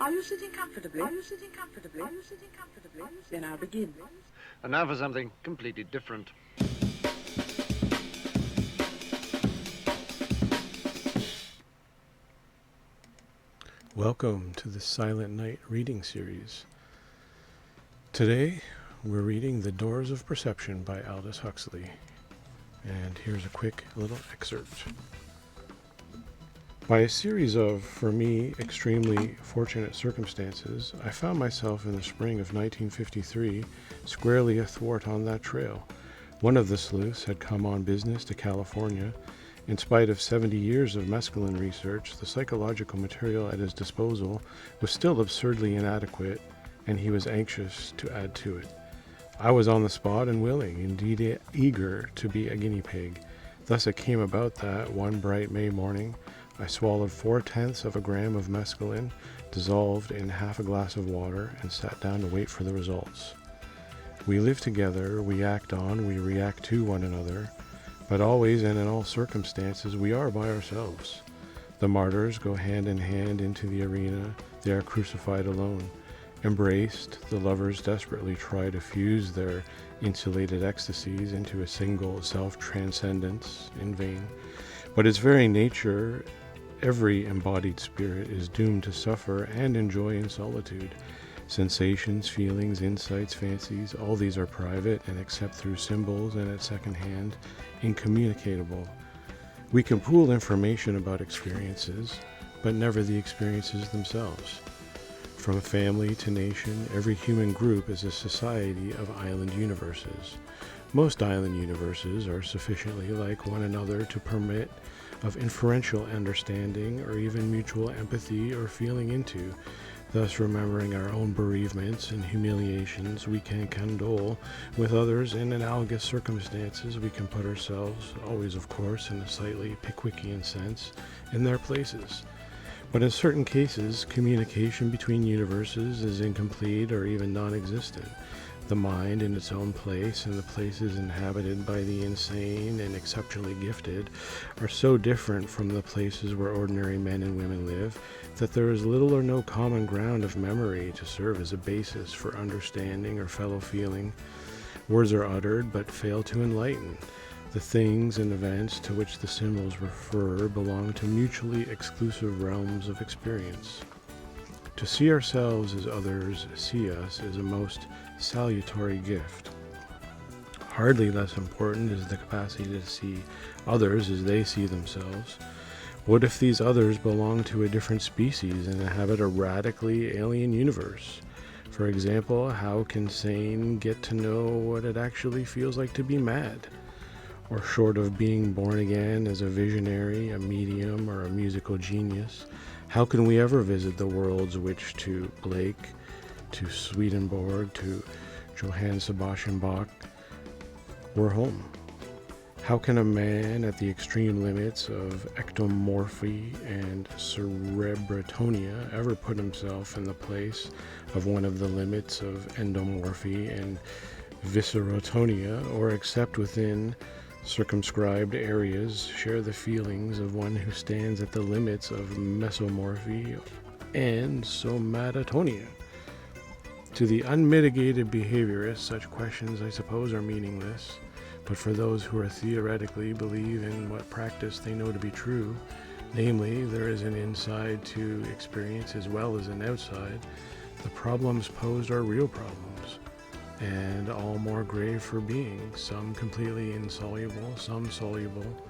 Are you sitting comfortably? Are you sitting comfortably? Are you sitting comfortably? Then I'll begin. And now for something completely different. Welcome to the Silent Night reading series. Today, we're reading The Doors of Perception by Aldous Huxley. And here's a quick little excerpt. By a series of, for me, extremely fortunate circumstances, I found myself in the spring of 1953 squarely athwart on that trail. One of the sleuths had come on business to California. In spite of 70 years of mescaline research, the psychological material at his disposal was still absurdly inadequate, and he was anxious to add to it. I was on the spot and willing, indeed eager, to be a guinea pig. Thus it came about that, one bright May morning, I swallowed 4/10 of a gram of mescaline, dissolved in half a glass of water, and sat down to wait for the results. We live together, we act on, we react to one another, but always and in all circumstances we are by ourselves. The martyrs go hand in hand into the arena, they are crucified alone. Embraced, the lovers desperately try to fuse their insulated ecstasies into a single self-transcendence, in vain. But its very nature, every embodied spirit is doomed to suffer and enjoy in solitude. Sensations, feelings, insights, fancies, all these are private and except through symbols and at second hand, incommunicable. We can pool information about experiences, but never the experiences themselves. From family to nation, every human group is a society of island universes. Most island universes are sufficiently like one another to permit of inferential understanding or even mutual empathy or feeling into. Thus, remembering our own bereavements and humiliations, we can condole with others in analogous circumstances. We can put ourselves, always of course in a slightly Pickwickian sense, in their places. But in certain cases, communication between universes is incomplete or even non-existent. The mind in its own place and the places inhabited by the insane and exceptionally gifted are so different from the places where ordinary men and women live that there is little or no common ground of memory to serve as a basis for understanding or fellow feeling. Words are uttered but fail to enlighten. The things and events to which the symbols refer belong to mutually exclusive realms of experience. To see ourselves as others see us is a most salutary gift. Hardly less important is the capacity to see others as they see themselves. What if these others belong to a different species and inhabit a radically alien universe? For example, how can sane get to know what it actually feels like to be mad? Or short of being born again as a visionary, a medium, or a musical genius, how can we ever visit the worlds which to Blake, to Swedenborg, to Johann Sebastian Bach were home? How can a man at the extreme limits of ectomorphy and cerebratonia ever put himself in the place of one of the limits of endomorphy and viscerotonia, or except within circumscribed areas share the feelings of one who stands at the limits of mesomorphy and somatotonia? To the unmitigated behaviorist, such questions, I suppose, are meaningless, but for those who are theoretically believe in what practice they know to be true, namely, there is an inside to experience as well as an outside, the problems posed are real problems, and all more grave for being, some completely insoluble, some soluble,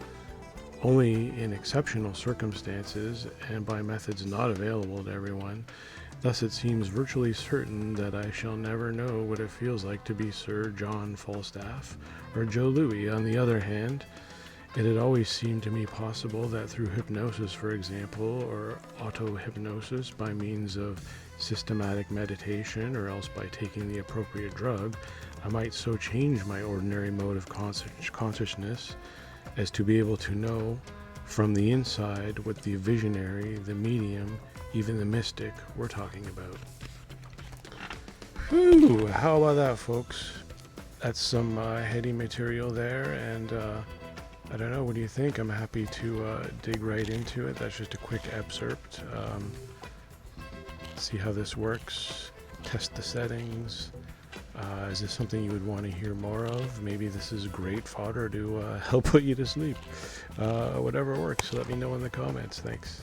only in exceptional circumstances and by methods not available to everyone. Thus it seems virtually certain that I shall never know what it feels like to be Sir John Falstaff or Joe Louis. On the other hand, it had always seemed to me possible that through hypnosis, for example, or auto-hypnosis by means of systematic meditation, or else by taking the appropriate drug, I might so change my ordinary mode of consciousness as to be able to know from the inside what the visionary, the medium, even the mystic we're talking about. Whew, how about that, folks? That's some heady material there, and I don't know, what do you think? I'm happy to dig right into it. That's just a quick excerpt. see how this works, test the settings. Is this something you would want to hear more of? Maybe this is great fodder to help put you to sleep. Whatever works, let me know in the comments. Thanks.